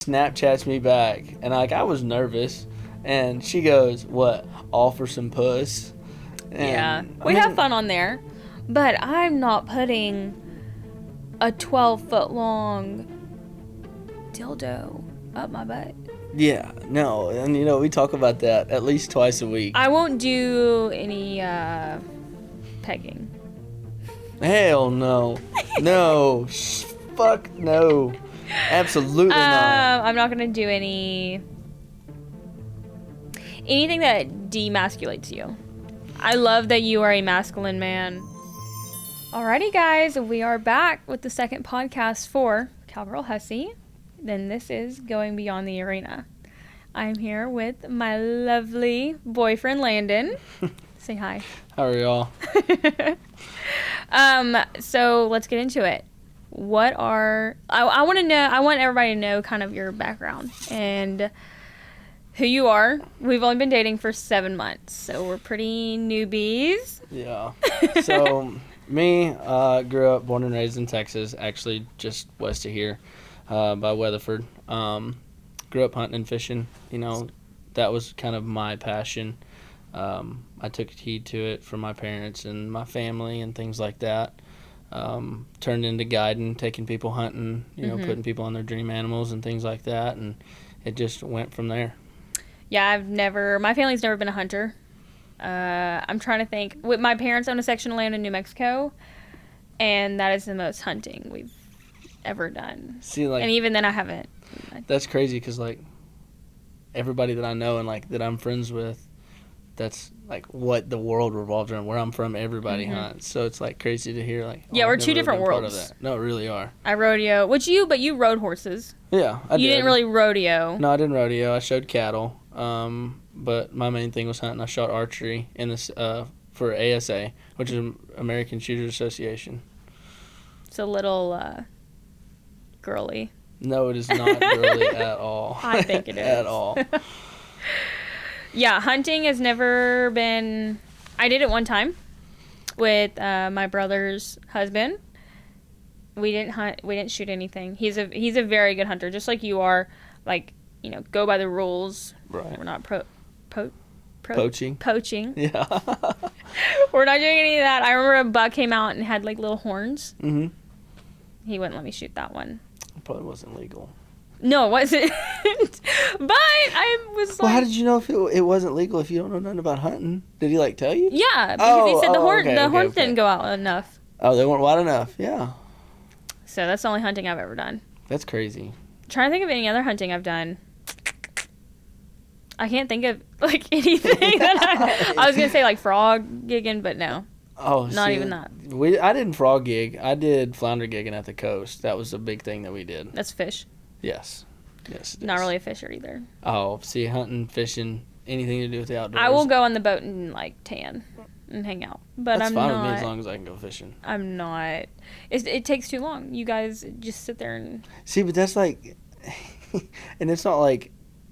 Snapchats me back, and I was nervous, and she goes, "What? All for some puss?" And, we have fun on there, but I'm not putting a 12-foot long dildo up my butt. Yeah, no, and we talk about that at least twice a week. I won't do any pegging. Hell no, no, fuck no. Absolutely not. I'm not gonna do anything that demasculates you. I love that you are a masculine man. Alrighty, guys, we are back with the second podcast for Cowgirl Hussy. Then this is Going Beyond the Arena. I'm here with my lovely boyfriend Landon. Say hi. How are y'all? So let's get into it. I want to know, I want everybody to know kind of your background and who you are. We've only been dating for 7 months, so we're pretty newbies. Yeah. So, me, grew up, born and raised in Texas, actually just west of here, by Weatherford. Grew up hunting and fishing. That was kind of my passion. I took heed to it from my parents and my family and things like that. Turned into guiding, taking people hunting, putting people on their dream animals and things like that, and it just went from there. Yeah, my family's never been a hunter. I'm trying to think. My parents own a section of land in New Mexico, and that is the most hunting we've ever done. See, and even then I haven't. That's crazy because, everybody that I know and, that I'm friends with, that's what the world revolves around. Where I'm from, everybody hunts, so it's crazy to hear yeah, we're two different worlds. No, really are. I rodeo, but you rode horses. Yeah, I did. You didn't really rodeo. No, I didn't rodeo. I showed cattle, but my main thing was hunting. I shot archery in this for ASA, which is American Shooters Association. It's a little girly. No, it is not girly at all. I think it is at all. Yeah, hunting has never been... I did it one time with my brother's husband. We didn't hunt. We didn't shoot anything. He's a very good hunter, just like you are. Go by the rules. Right. We're not poaching. Poaching. Yeah. We're not doing any of that. I remember a buck came out and had little horns. Mm-hmm. He wouldn't let me shoot that one. It probably wasn't legal. No, it wasn't. But I was Well, how did you know if it wasn't legal if you don't know nothing about hunting? Did he tell you? Yeah, because he said the horns didn't go out enough. Oh, they weren't wide enough. Yeah. So that's the only hunting I've ever done. That's crazy. I'm trying to think of any other hunting I've done. I can't think of anything that I was gonna say frog gigging, but no. Oh, not even that. I didn't frog gig. I did flounder gigging at the coast. That was a big thing that we did. That's fish. Yes. Yes. Not really a fisher either. Oh, see, hunting, fishing, anything to do with the outdoors. I will go on the boat and tan and hang out, but That's I'm fine not. with me as long as I can go fishing. I'm not. It takes too long. You guys just sit there and. See, but that's and it's not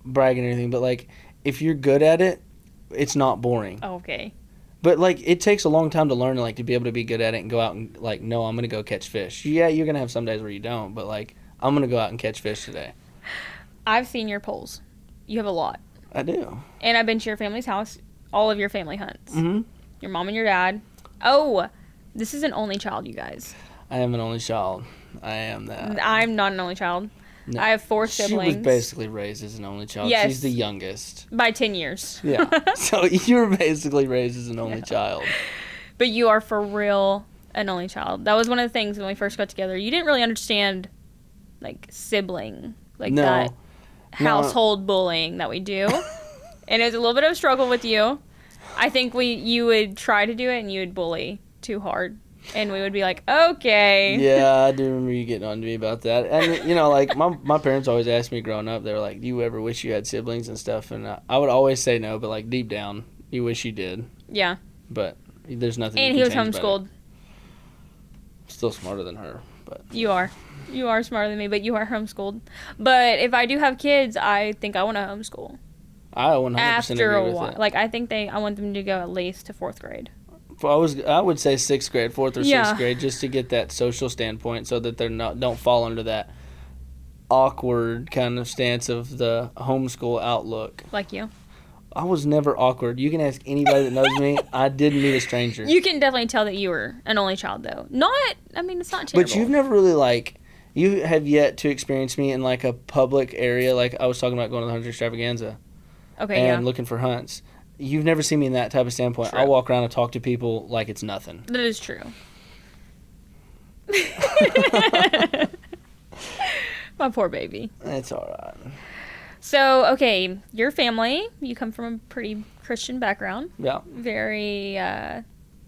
bragging or anything, but if you're good at it, it's not boring. Oh, okay. But it takes a long time to learn to be able to be good at it and go out and no, I'm gonna go catch fish. Yeah, you're gonna have some days where you don't, but I'm gonna go out and catch fish today. I've seen your poles. You have a lot. I do. And I've been to your family's house. All of your family hunts. Mm-hmm. Your mom and your dad. Oh, this is an only child, you guys. I am an only child. I am that. I'm not an only child. No. I have 4 siblings. She was basically raised as an only child. Yes. She's the youngest. By 10 years. Yeah. So you were basically raised as an only child. But you are for real an only child. That was one of the things when we first got together. You didn't really understand sibling, that household bullying that we do. And it was a little bit of a struggle with you. I think you would try to do it and you would bully too hard. And we would be okay. Yeah, I do remember you getting on to me about that. And, my parents always asked me growing up, they were like, do you ever wish you had siblings and stuff? And I would always say no, but, deep down, you wish you did. Yeah. But there's nothing and you he can was change homeschooled. Still smarter than her, but. You are. You are smarter than me, but you are homeschooled. But if I do have kids, I think I want to homeschool. I 100% After agree a while. with it. I think I want them to go at least to 4th grade. I would say 6th grade, 4th or 6th Yeah. grade, just to get that social standpoint, so that they're don't fall under that. awkward kind of stance of the homeschool outlook. Like you. I was never awkward. You can ask anybody that knows me. I didn't meet a stranger. You can definitely tell that you were an only child, though. It's not terrible. But you've never really, like, you have yet to experience me in, like, a public area. Like, I was talking about going to the Hunter Extravaganza. Okay, and looking for hunts. You've never seen me in that type of standpoint. True. I walk around and talk to people like it's nothing. That is true. My poor baby. It's all right. So, okay, your family, you come from a pretty Christian background. Yeah. Very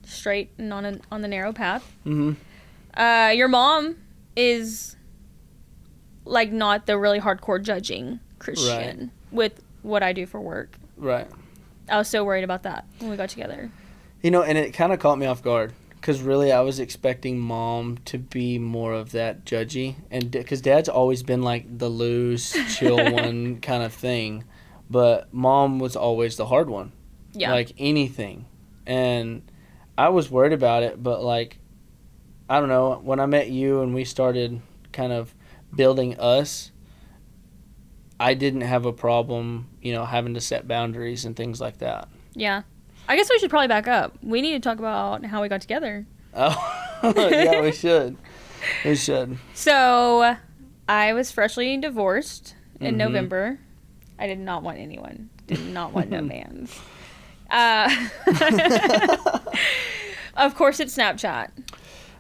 straight and on the narrow path. Mm-hmm. Your mom is, like, not the really hardcore judging Christian with what I do for work. Right. I was so worried about that when we got together. You know, and it kind of caught me off guard. Because really, I was expecting Mom to be more of that judgy. And because Dad's always been like the loose, chill one kind of thing. But Mom was always the hard one. Yeah. Like anything. And I was worried about it. But like, I don't know. When I met you and we started kind of building us, I didn't have a problem, you know, having to set boundaries and things like that. Yeah. I guess we should probably back up. We need to talk about how we got together. Oh, yeah, we should. We should. So, I was freshly divorced in November. I did not want anyone. Did not want no mans. Of course, it's Snapchat.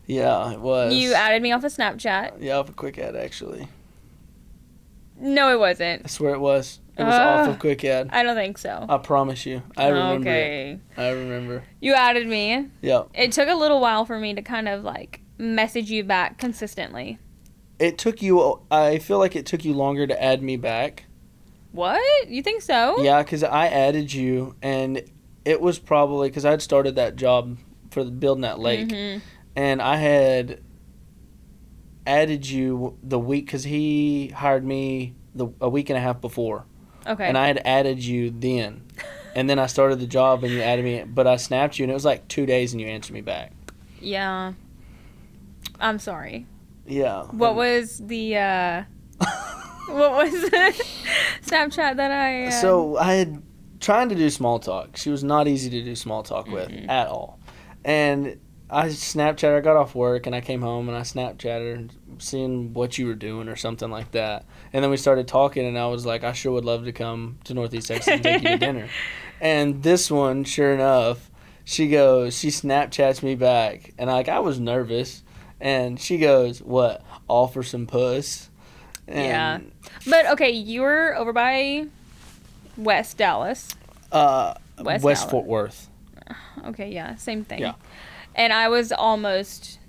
Yeah, it was. You added me off of Snapchat. Yeah, off a Quick Ad, actually. No, it wasn't. I swear it was. It was off of Quick Ad. I don't think so. I promise you. I remember Okay. it. I remember. You added me. Yeah. It took a little while for me to kind of, like, message you back consistently. It took you, I feel like it took you longer to add me back. What? You think so? Yeah, because I added you, and it was probably, because I had started that job for building that lake, and I had added you the week, because he hired me a week and a half before. Okay. And I had added you then. And then I started the job and you added me. But I snapped you and it was like 2 days and you answered me back. Yeah. I'm sorry. Yeah. What was the, what was the Snapchat that I... So I had trying to do small talk. She was not easy to do small talk with at all. And I Snapchatted her. I got off work and I came home and I Snapchatted her, seeing what you were doing or something like that. And then we started talking and I was like, I sure would love to come to Northeast Texas and take you to dinner. And this one, sure enough, she Snapchats me back. And I was nervous. And she goes, what, all for some puss? And yeah. But, okay, you were over by West Dallas. West Dallas. Fort Worth. Okay, yeah, same thing. Yeah. And I was almost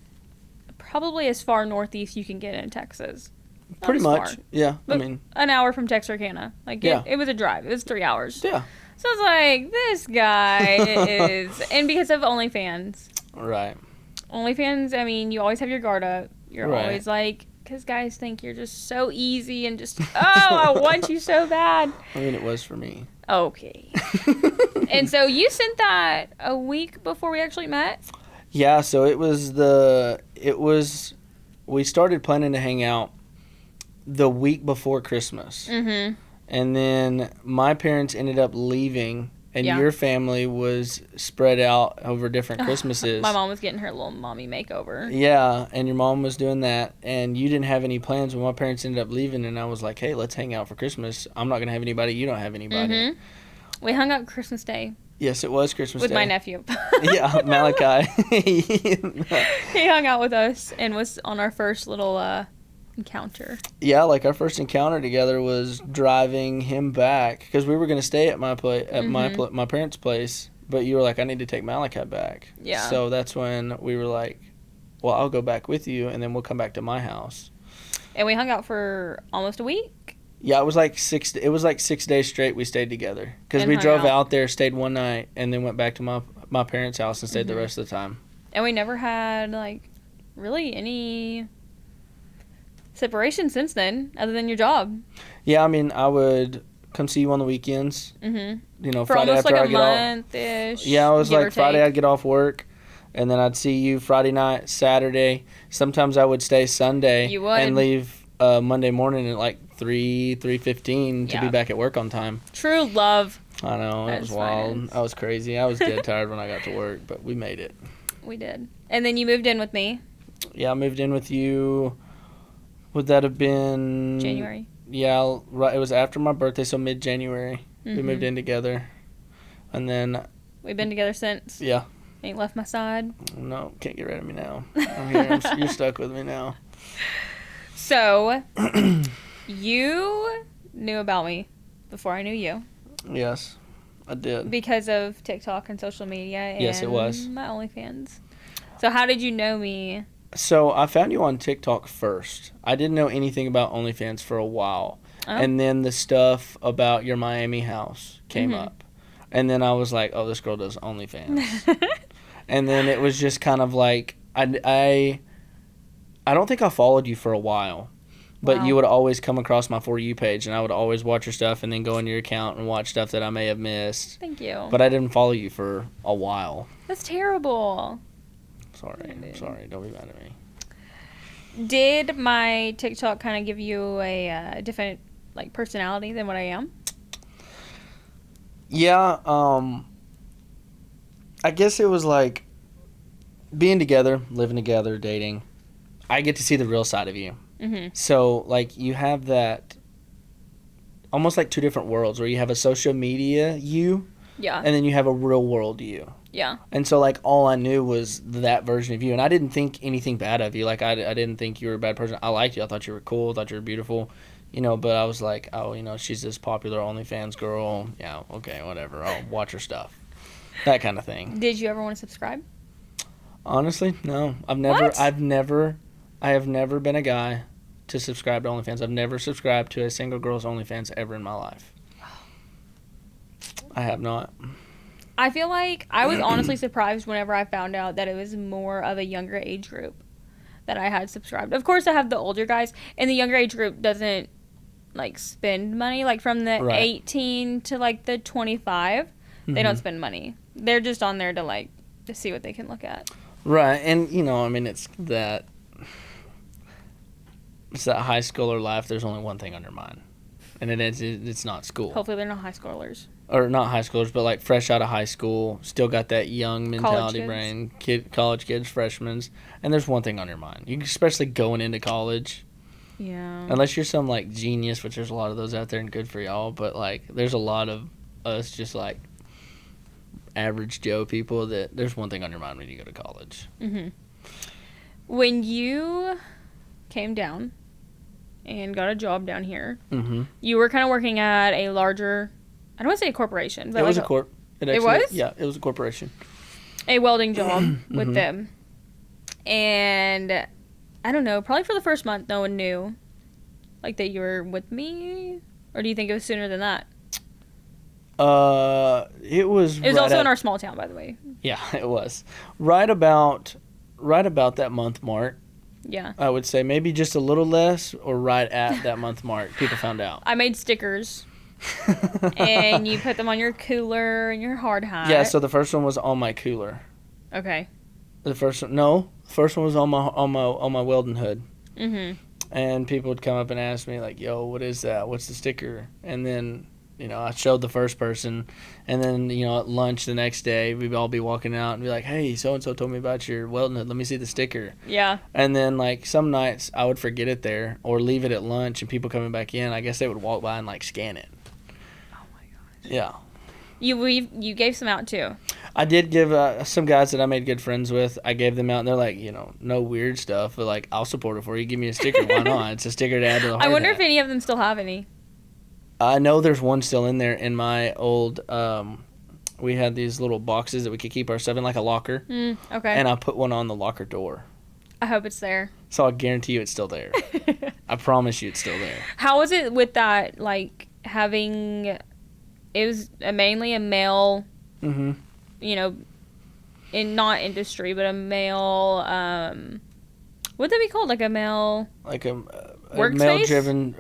probably as far northeast you can get in Texas. Not Pretty as much. far, Yeah. but I mean, an hour from Texarkana. Like, Yeah. it was a drive. It was 3 hours. yeah. So I was like, this guy is... And because of OnlyFans. Right. OnlyFans, I mean, you always have your guard up. You're Right. always like... Because guys think you're just so easy and just... Oh, I want you so bad. I mean, it was for me. Okay. And so you sent that a week before we actually met? Yeah, so we started planning to hang out the week before Christmas. Mm-hmm. And then my parents ended up leaving, and Yeah. your family was spread out over different Christmases. My mom was getting her little mommy makeover. Yeah, and your mom was doing that, and you didn't have any plans when my parents ended up leaving, and I was like, hey, let's hang out for Christmas. I'm not going to have anybody. You don't have anybody. Mm-hmm. We hung out Christmas Day Yes, it was Christmas with Day. my nephew. Yeah, Malachi. He hung out with us and was on our first little encounter. Yeah, like our first encounter together was driving him back because we were going to stay at my place, at my parents' place, but you were like, I need to take Malachi back. Yeah. So that's when we were like, well, I'll go back with you, and then we'll come back to my house. And we hung out for almost a week. Yeah, it was like 6 days straight we stayed together because And we hung drove out. out there, stayed one night, and then went back to my parents' house and stayed the rest of the time. And we never had, like, really any separation since then, other than your job. Yeah, I mean, I would come see you on the weekends. Mm-hmm. You know, For Friday almost after like I a get off. month-ish. Yeah, I was give or like Friday take. I'd get off work, and then I'd see you Friday night, Saturday. Sometimes I would stay Sunday You would. and leave Monday morning at like 3:15 to be back at work on time. True love. I know, it was wild. I was crazy. I was dead tired when I got to work, but we made it. We did. And then you moved in with me. Yeah, I moved in with you. Would that have been January? Yeah, right. It was after my birthday, so mid-January. We moved in together. And then... We've been together since? Yeah. Ain't left my side? No, can't get rid of me now. I'm here. You're stuck with me now. So, you knew about me before I knew you. Yes, I did. Because of TikTok and social media and yes, it was. my OnlyFans. So how did you know me? So I found you on TikTok first. I didn't know anything about OnlyFans for a while. Oh. And then the stuff about your Miami house came up. And then I was like, oh, this girl does OnlyFans. And then it was just kind of like, I don't think I followed you for a while. But you would always come across my For You page, and I would always watch your stuff and then go into your account and watch stuff that I may have missed. Thank you. But I didn't follow you for a while. That's terrible. Sorry. Don't be mad at me. Did my TikTok kind of give you a different like personality than what I am? Yeah. I guess it was like being together, living together, dating. I get to see the real side of you. Mm-hmm. So, like, you have that almost like two different worlds where you have a social media you, and then you have a real world you. Yeah. And so, like, all I knew was that version of you. And I didn't think anything bad of you. Like, I didn't think you were a bad person. I liked you. I thought you were cool. I thought you were beautiful. You know, but I was like, oh, you know, she's this popular OnlyFans girl. Yeah, okay, whatever. I'll watch her stuff. That kind of thing. Did you ever want to subscribe? Honestly, no. I have never been a guy to subscribe to OnlyFans. I've never subscribed to a single girl's OnlyFans ever in my life. I have not. I feel like I was honestly surprised whenever I found out that it was more of a younger age group that I had subscribed. Of course, I have the older guys, and the younger age group doesn't, like, spend money. Like, from the 18 to, like, the 25, they don't spend money. They're just on there to see what they can look at. Right, and, you know, I mean, it's that high schooler life. There's only one thing on your mind, and it's not school. Hopefully they're not high schoolers. Or not high schoolers, but like fresh out of high school, still got that young mentality brain, college kids, freshmen, and there's one thing on your mind. You especially going into college. Yeah. Unless you're some like genius, which there's a lot of those out there, and good for y'all. But like, there's a lot of us just like average Joe people that there's one thing on your mind when you go to college. Mm-hmm. When you came down and got a job down here, you were kind of working at a larger, I don't want to say a corporation, but it was a corp. It was? Yeah, it was a corporation. A welding job with them. And I don't know, probably for the first month, no one knew, like, that you were with me? Or do you think it was sooner than that? It was also in our small town, by the way. Yeah, it was. Right about that month mark. Yeah. I would say maybe just a little less or right at that month mark, people found out. I made stickers. And you put them on your cooler and your hard hat. Yeah, so the first one was on my cooler. Okay. The first one was on my welding hood. Mhm. And people would come up and ask me like, "Yo, what is that? What's the sticker?" And then, you know, I showed the first person, and then, you know, at lunch the next day, we'd all be walking out and be like, "Hey, so and so told me about your welding hood. Let me see the sticker." Yeah. And then like some nights I would forget it there or leave it at lunch, and people coming back in, I guess they would walk by and like scan it. Oh my gosh. Yeah. You gave some out too. I did give some guys that I made good friends with. I gave them out, and they're like, you know, no weird stuff, but like, I'll support it for you. Give me a sticker. Why not? It's a sticker to add to the hard I wonder hat. if any of them still have any. I know there's one still in there in my old. We had these little boxes that we could keep our stuff in, like a locker. Okay. And I put one on the locker door. I hope it's there. So I guarantee you it's still there. I promise you it's still there. How was it with that, like, having... It was mainly a male, you know, not industry, but a male, what would that be called? Like a male... Like a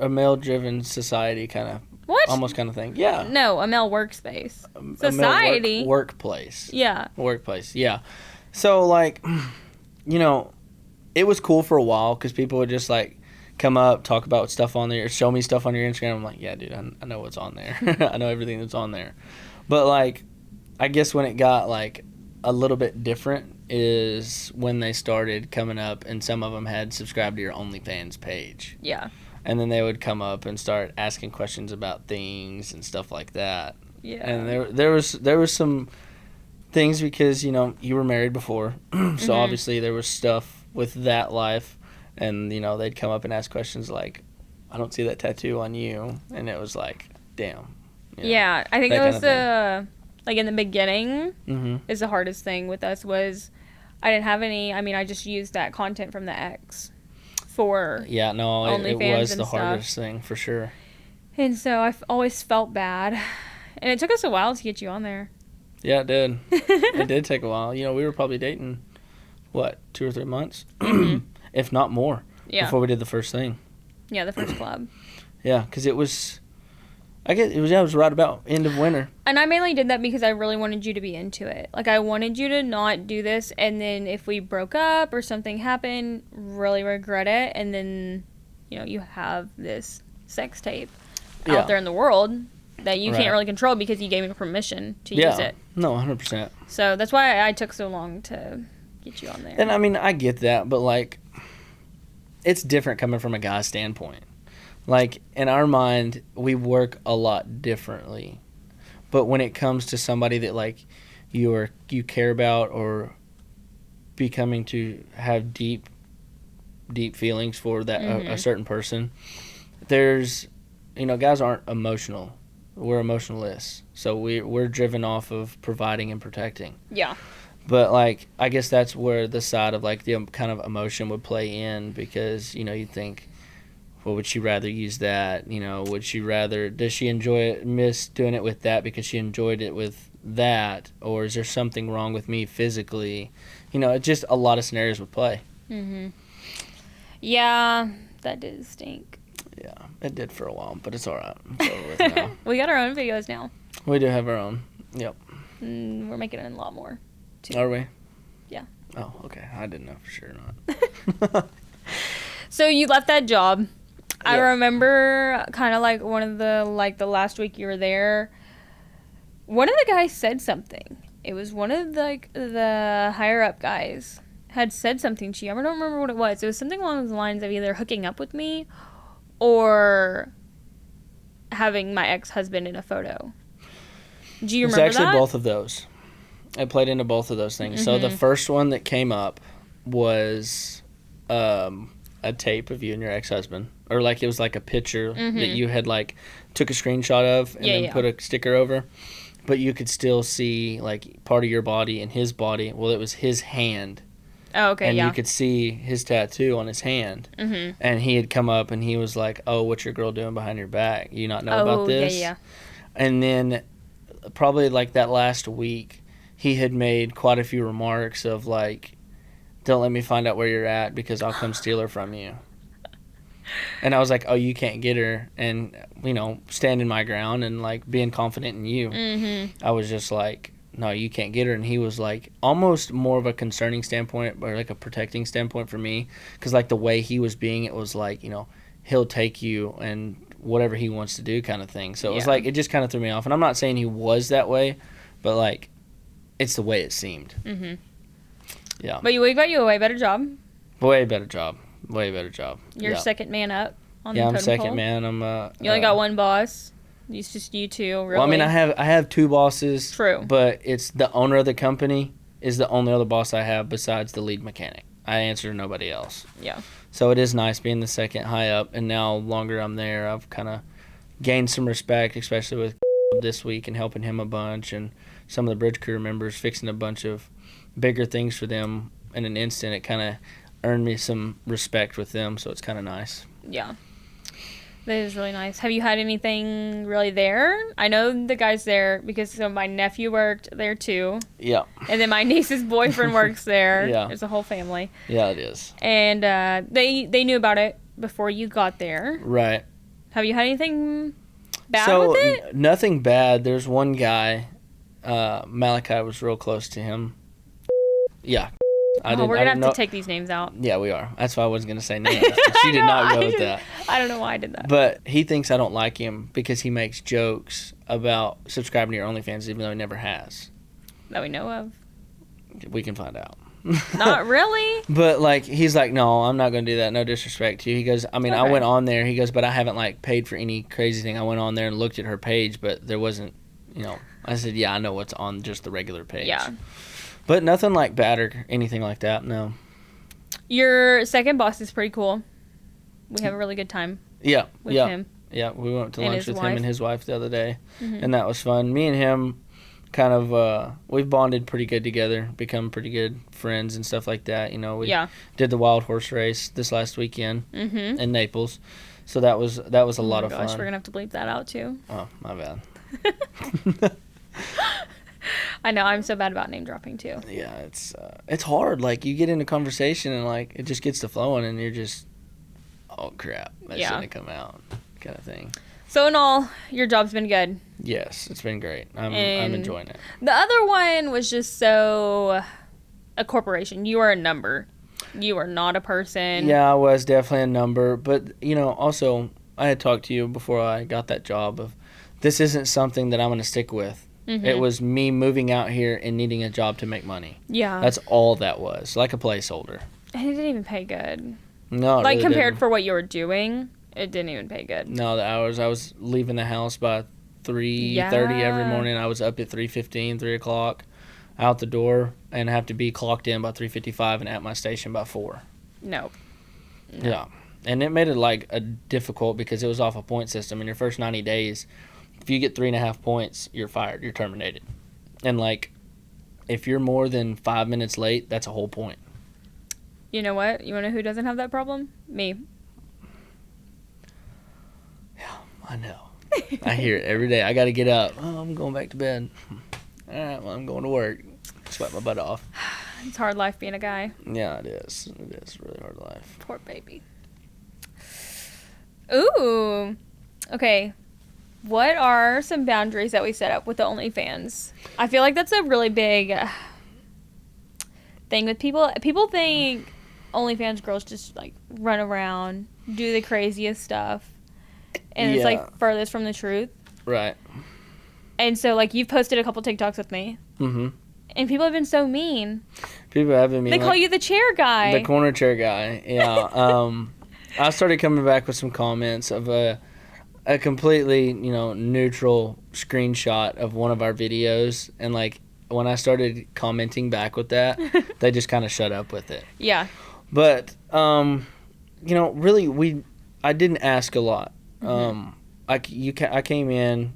male-driven society kind of... What? Almost kind of thing. Yeah. No, a male workspace. Society. Workplace. Yeah. Workplace, yeah. So, like, you know, it was cool for a while because people would just, like, come up, talk about stuff on there, show me stuff on your Instagram. I'm like, yeah, dude, I know what's on there. I know everything that's on there. But, like, I guess when it got, like, a little bit different is when they started coming up, and some of them had subscribed to your OnlyFans page. Yeah. And then they would come up and start asking questions about things and stuff like that. Yeah. And there was some things because, you know, you were married before. So obviously there was stuff with that life. And, you know, they'd come up and ask questions like, I don't see that tattoo on you. And it was like, damn. You know, yeah. I think that was like in the beginning is the hardest thing with us was I didn't have any. I mean, I just used that content from the ex for OnlyFans. It was the hardest thing for sure. And so I've always felt bad. And it took us a while to get you on there. Yeah, it did. It did take a while. You know, we were probably dating, 2 or 3 months? If not more. Yeah. Before we did the first thing. Yeah, the first club. Yeah, because it was right about end of winter. And I mainly did that because I really wanted you to be into it. Like, I wanted you to not do this, and then if we broke up or something happened, really regret it, and then, you know, you have this sex tape out there in the world that you can't really control because you gave me permission to use it. No, 100%. So that's why I took so long to get you on there. And, I mean, I get that, but, like, it's different coming from a guy's standpoint. Like, in our mind, we work a lot differently. But when it comes to somebody that, like, you care about or becoming to have deep feelings for that a certain person, there's, you know, guys aren't emotional. We're emotionless. So we're driven off of providing and protecting. Yeah. But, like, I guess that's where the side of, like, the kind of emotion would play in because, you know, you think, well, would she rather use that? You know, does she miss doing it with that because she enjoyed it with that? Or is there something wrong with me physically? You know, it's just a lot of scenarios would play. Yeah, that did stink. Yeah, it did for a while, but it's all right. It's over with now. We got our own videos now. We do have our own. Yep. We're making a lot more, too. Are we? Yeah. Oh, okay. I didn't know for sure not. So you left that job. I remember kind of like one of the last week you were there, one of the guys said something. It was one of the higher up guys had said something to you. I don't remember what it was. It was something along the lines of either hooking up with me or having my ex-husband in a photo. Do you remember that? It's actually both of those. I played into both of those things. So the first one that came up was a tape of you and your ex-husband. Or, like, it was, like, a picture that you had, like, took a screenshot of and then put a sticker over. But you could still see, like, part of your body and his body. Well, it was his hand. Oh, okay, and you could see his tattoo on his hand. And he had come up and he was like, oh, what's your girl doing behind your back? You not know about this? Yeah. And then probably, like, that last week, he had made quite a few remarks of, like, don't let me find out where you're at because I'll come steal her from you. And I was like, oh, you can't get her. And, you know, standing my ground and, like, being confident in you. I was just like, no, you can't get her. And he was, like, almost more of a concerning standpoint or, like, a protecting standpoint for me. Because, like, the way he was being, it was like, you know, he'll take you and whatever he wants to do kind of thing. So it was like, it just kind of threw me off. And I'm not saying he was that way, but, like, it's the way it seemed. Yeah. But we got you a way better job. Way better job. You're second man up on the I'm totem second pole. man. I'm you only got one boss. It's just you two, really. Well, I mean, I have two bosses. True. But it's the owner of the company is the only other boss I have besides the lead mechanic. I answer to nobody else. Yeah. So it is nice being the second high up, and now longer I'm there, I've kind of gained some respect, especially with this week and helping him a bunch, and some of the bridge crew members fixing a bunch of bigger things for them in an instant. It kind of earned me some respect with them, so it's kind of nice. Yeah. That is really nice. Have you had anything really there? I know the guys there because my nephew worked there too. Yeah. And then my niece's boyfriend works there. Yeah. There's a whole family. Yeah, it is. And they knew about it before you got there. Right. Have you had anything bad with it? Nothing bad. There's one guy, Malachi was real close to him. Yeah. We're going to have to take these names out. Yeah, we are. That's why I wasn't going to say names. But she did not go with that. I don't know why I did that. But he thinks I don't like him because he makes jokes about subscribing to your OnlyFans even though he never has. That we know of. We can find out. Not really. But, like, he's like, no, I'm not going to do that. No disrespect to you. He goes, I mean, okay. I went on there. He goes, but I haven't, like, paid for any crazy thing. I went on there and looked at her page, but there wasn't, you know. I said, yeah, I know what's on just the regular page. Yeah. But nothing like bad or anything like that, no. Your second boss is pretty cool. We have a really good time with him. Yeah, we went to lunch with him and his wife the other day, and that was fun. Me and him kind of, we've bonded pretty good together, become pretty good friends and stuff like that. You know, we did the wild horse race this last weekend in Naples, so that was a lot of fun. We're going to have to bleep that out too. Oh, my bad. I know, I'm so bad about name dropping too. Yeah, it's hard. Like, you get into conversation and, like, it just gets to flowing and you're just, oh crap, that shouldn't have come out, kind of thing. So in all, your job's been good. Yes, it's been great. I'm enjoying it. The other one was just so a corporation. You are a number. You are not a person. Yeah, I was definitely a number, but you know, also I had talked to you before I got that job of this isn't something that I'm going to stick with. It was me moving out here and needing a job to make money. Yeah. That's all that was, like a placeholder. And it didn't even pay good. No, it like really compared didn't. For what you were doing, it didn't even pay good. No, the hours I was leaving the house by 3:30 every morning. I was up at 3:15, 3 o'clock, out the door, and have to be clocked in by 3:55 and at my station by 4. Nope. No. Yeah, and it made it like a difficult because it was off a point system. In your first 90 days, if you get 3.5 points, you're fired. You're terminated. And like, if you're more than 5 minutes late, that's a whole point. You know what? You want to know who doesn't have that problem? Me. Yeah, I know. I hear it every day. I got to get up. Oh, I'm going back to bed. All right, well, I'm going to work. Sweat my butt off. It's hard life being a guy. Yeah, it is. It is really hard life. Poor baby. Ooh. Okay. What are some boundaries that we set up with the OnlyFans? I feel like that's a really big thing with people. People think OnlyFans girls just like run around, do the craziest stuff, and it's like furthest from the truth. Right. And so like you've posted a couple TikToks with me. Mm-hmm. And people have been so mean. People have been mean. They call you the chair guy. The corner chair guy. Yeah. I started coming back with some comments of a completely, you know, neutral screenshot of one of our videos, and like when I started commenting back with that, they just kind of shut up with it. Yeah. But you know, really, I didn't ask a lot. I came in.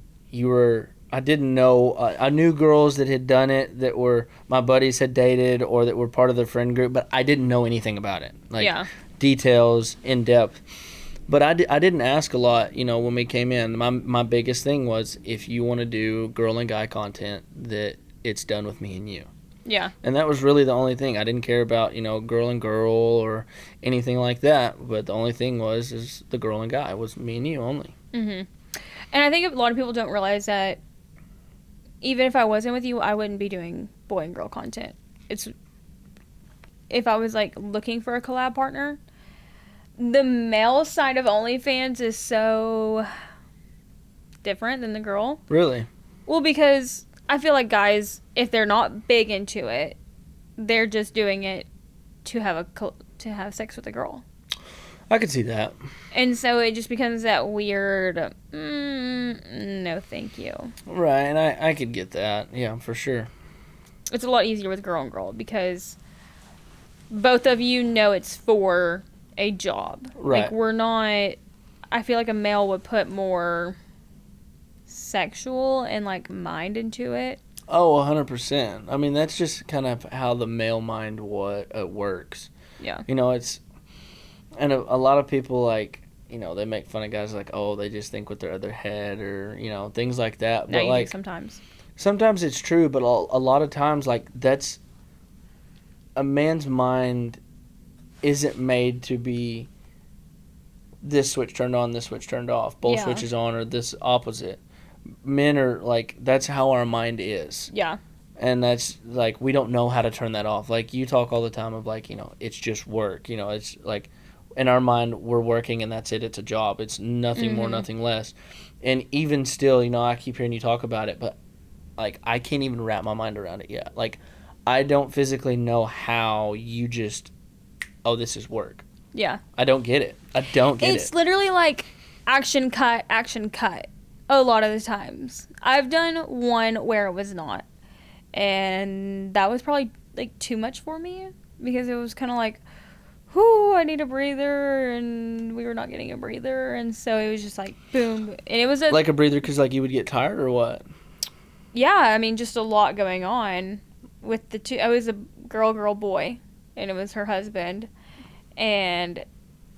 I didn't know. I knew girls that had done it, that were my buddies had dated, or that were part of the friend group, but I didn't know anything about it. Like details, in depth. But I didn't ask a lot, you know, when we came in. My biggest thing was, if you want to do girl and guy content, that it's done with me and you. Yeah. And that was really the only thing. I didn't care about, you know, girl and girl or anything like that. But the only thing is the girl and guy was me and you only. Mm-hmm. And I think a lot of people don't realize that even if I wasn't with you, I wouldn't be doing boy and girl content. If I was, like, looking for a collab partner, the male side of OnlyFans is so different than the girl. Really? Well, because I feel like guys, if they're not big into it, they're just doing it to have sex with a girl. I could see that. And so it just becomes that weird, no thank you. Right, and I could get that. Yeah, for sure. It's a lot easier with girl and girl because both of you know it's for a job. Right. Like, we're not, I feel like a male would put more sexual and, like, mind into it. Oh, 100%. I mean, that's just kind of how the male mind works. Yeah. You know, and a lot of people, like, you know, they make fun of guys like, oh, they just think with their other head, or, you know, things like that. No, but, you like, do sometimes. Sometimes it's true, but a lot of times, like, that's, a man's mind isn't made to be this switch turned on, this switch turned off, both switches on, or this opposite. Men are, like, that's how our mind is. Yeah. And that's, like, we don't know how to turn that off. Like, you talk all the time of, like, it's just work. It's, like, in our mind, we're working and that's it. It's a job. It's nothing more, nothing less. And even still, I keep hearing you talk about it, but, like, I can't even wrap my mind around it yet. Like, I don't physically know how you just, oh, this is work. Yeah. I don't get it. It's literally like action cut a lot of the times. I've done one where it was not. And that was probably, like, too much for me because it was kind of like, whoo, I need a breather, and we were not getting a breather, and so it was just like, boom. And it was like a breather because, like, you would get tired or what? Yeah, I mean, just a lot going on with the two. I was a girl, boy, and it was her husband, and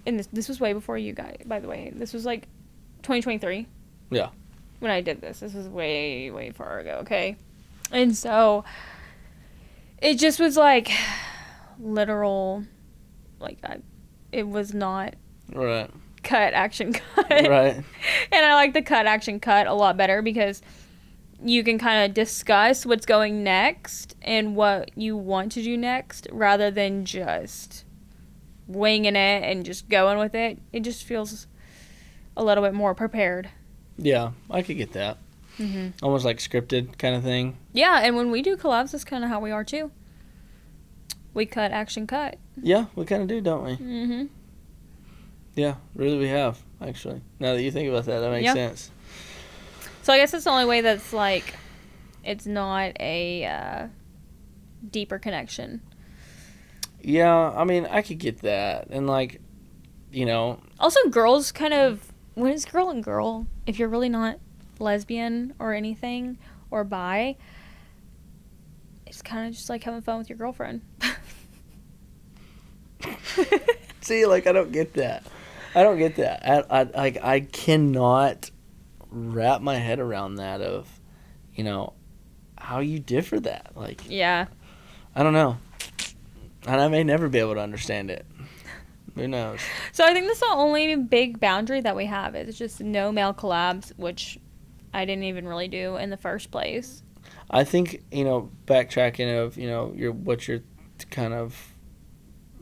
this was way before you guys, by the way. This was, like, 2023. Yeah. When I did this. This was way, way far ago, okay? And so, it just was, like, literal, like, it was not right. Cut, action, cut. Right. And I like the cut, action, cut a lot better because you can kind of discuss what's going next and what you want to do next rather than just winging it and just going with it. It just feels a little bit more prepared. Yeah, I could get that. Mm-hmm. Almost like scripted kind of thing. Yeah, and when we do collabs, that's kind of how we are too. We cut, action, cut. Yeah, we kind of do, don't we? Mm-hmm. Yeah, really we have, actually. Now that you think about that, that makes sense. So I guess that's the only way that's, like, it's not a deeper connection. Yeah, I mean, I could get that. And, like, Also, girls kind of, when it's girl and girl, if you're really not lesbian or anything, or bi, it's kind of just like having fun with your girlfriend. See, like, I don't get that. I cannot wrap my head around that of, how you differ that. Like, yeah. I don't know. And I may never be able to understand it. Who knows? So I think that's the only big boundary that we have. It's just no male collabs, which I didn't even really do in the first place. I think, backtracking of, what's your kind of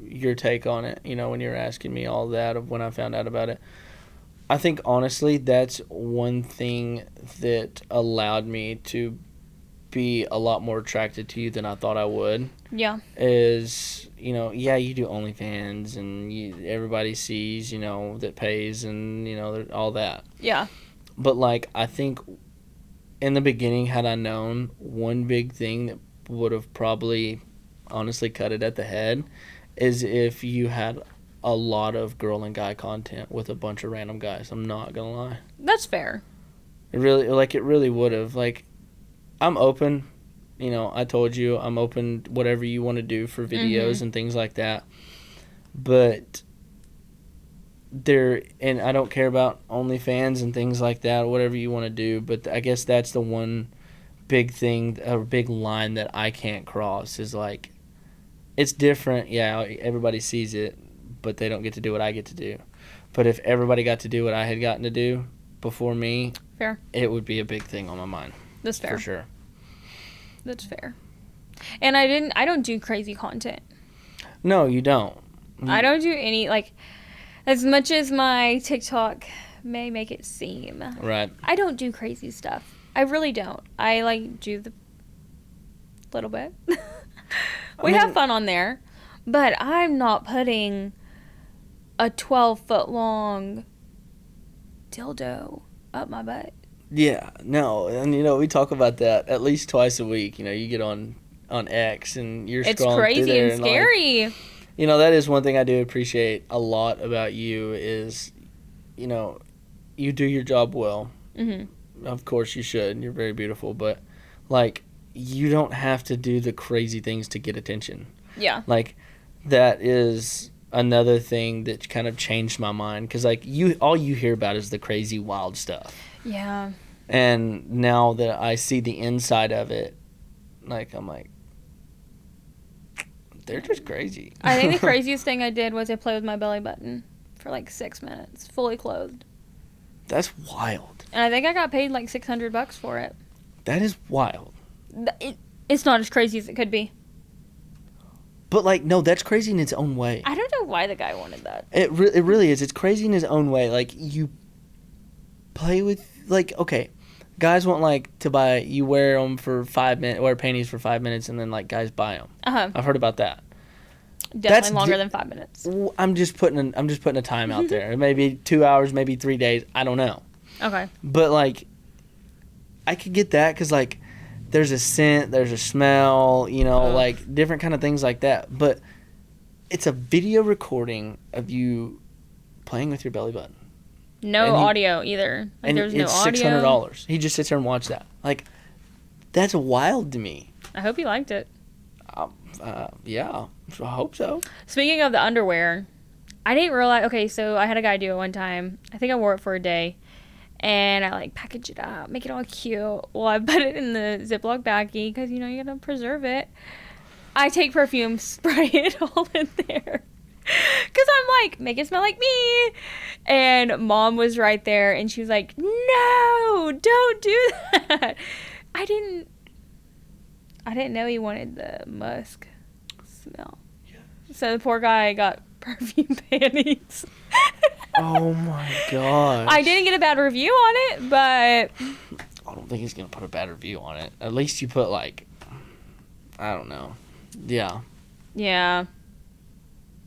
your take on it, when you're asking me all that of when I found out about it. I think, honestly, that's one thing that allowed me to be a lot more attracted to you than I thought I would. Yeah. Is, yeah, you do OnlyFans and everybody sees, that pays and, all that. Yeah. But, like, I think in the beginning, had I known, one big thing that would have probably honestly cut it at the head is if you had a lot of girl and guy content with a bunch of random guys. I'm not gonna lie. That's fair. It really would have. Like, I'm open. I told you I'm open whatever you want to do for videos and things like that. But and I don't care about OnlyFans and things like that, whatever you want to do. But I guess that's the one big thing, a big line that I can't cross is, like, it's different. Yeah, everybody sees it, but they don't get to do what I get to do. But if everybody got to do what I had gotten to do before me, fair, it would be a big thing on my mind. That's fair. For sure. That's fair. And I don't do crazy content. No, you don't. I don't do any, like, as much as my TikTok may make it seem. Right. I don't do crazy stuff. I really don't. I, like, do the little bit. We have fun on there. But I'm not putting a 12-foot long dildo up my butt. Yeah, no. And, we talk about that at least twice a week. You get on X and you're it's scrolling crazy through there and scary. Like, that is one thing I do appreciate a lot about you is, you do your job well. Mm-hmm. Of course you should. You're very beautiful. But, like, you don't have to do the crazy things to get attention. Yeah. Like, that is another thing that kind of changed my mind. Because, like, all you hear about is the crazy, wild stuff. Yeah. And now that I see the inside of it, like, I'm like, they're just crazy. I think the craziest thing I did was I played with my belly button for like 6 minutes, fully clothed. That's wild. And I think I got paid like $600 for it. That is wild. It's not as crazy as it could be. But, like, no, that's crazy in its own way. I don't know why the guy wanted that. It really is. It's crazy in his own way. Like, you play with, like, okay, guys want, like, to buy, you wear them for 5 minutes, wear panties for 5 minutes, and then, like, guys buy them. Uh-huh. I've heard about that. Definitely That's longer than 5 minutes. I'm just putting a time out there. Maybe 2 hours, maybe 3 days. I don't know. Okay. But, like, I could get that because, like, there's a scent, there's a smell, you know, like, different kind of things like that. But it's a video recording of you playing with your belly button. No audio either. Like, and there's no it's audio. $600. He just sits there and watches that. Like, that's wild to me. I hope you liked it. Yeah, I hope so. Speaking of the underwear, I didn't realize. Okay, so I had a guy do it one time. I think I wore it for a day. And I, like, package it up, make it all cute. Well, I put it in the Ziploc baggie because, you know, you gotta preserve it. I take perfume, spray it all in there. Because I'm like, make it smell like me. And Mom was right there, and she was like, no, don't do that. I didn't know he wanted the musk smell. Yeah. So the poor guy got perfume panties. Oh my gosh. I didn't get a bad review on it, but I don't think he's going to put a bad review on it. At least you put, like, I don't know. Yeah. Yeah.